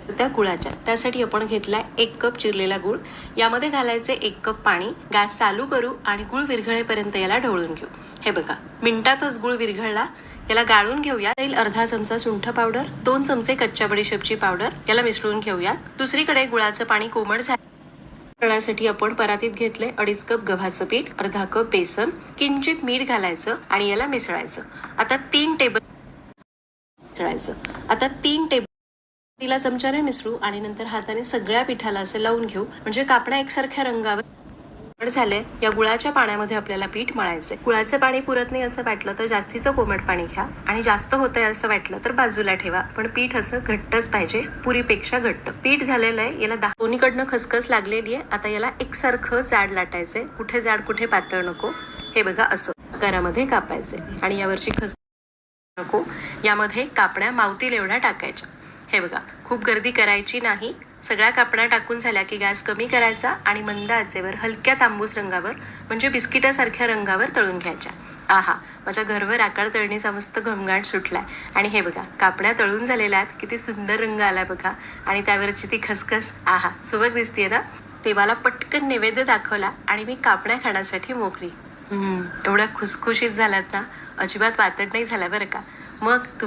त्या गुळाच्या. त्यासाठी आपण घेतलाय 1 कप चिरलेला गुळ. यामध्ये घालायचे 1 कप पाणी. गॅस चालू करू आणि गुळ विरघळेपर्यंत याला ढवळून घेऊ. हे बघा, मिनिटातच गुळ विरघळला. याला गाळून घेऊया. अर्धा चमचा सुंठ पावडर, 2 चमचे कच्च्या बडीशेपची पावडर, याला मिसळून घेऊयात. दुसरीकडे गुळाचं पाणी कोमट करण्यासाठी आपण परातीत घेतले 2.5 कप गव्हाचं पीठ, अर्धा कप बेसन, किंचित मीठ घालायचं आणि याला मिसळायचं. आता 3 टेबल तिला चमच्याने मिसळू आणि नंतर हाताने सगळ्या पिठाला असं लावून घेऊ, म्हणजे कापण्या एकसारख्या रंगावर झाले. या गुळाच्या पाण्यामध्ये आपल्याला पीठ मळायचे. गुळाचं पाणी पुरत नाही असं वाटलं तर जास्तीचं कोमट पाणी घ्या आणि जास्त होतंय असं वाटलं तर बाजूला ठेवा. पण पीठ असं घट्टच पाहिजे, पुरीपेक्षा घट्ट. पीठ झालेलं आहे. याला दोन्हीकडनं खसखस लागलेली आहे. आता याला एकसारखं जाड लाटायचंय. कुठे जाड कुठे पातळ नको. हे बघा, असं आकारामध्ये कापायचे आणि यावरची नको. यामध्ये कापण्या मावतील एवढ्या टाकायच्या. हे बघा, खूप गर्दी करायची नाही. सगळ्या कापण्या टाकून झाल्या की गॅस कमी करायचा आणि मंद आचेवर हलक्या तांबूस रंगावर, म्हणजे बिस्किटासारख्या रंगावर तळून घ्यायच्या. आहा, माझ्या घरवर आकार तळणीचा मस्त घमघाट सुटलाय. आणि हे बघा, कापण्या तळून झालेल्या आहेत. किती सुंदर रंग आलाय बघा. आणि त्यावरची ती खसखस, आहा, सुबक दिसतीये ना. देवाला पटकन नैवेद्य दाखवला आणि मी कापण्या खाण्यासाठी मोकळी. एवढ्या खुसखुशीत झाल्यात ना, अजिबात वातड नाही झाला बरं का. मग तुमची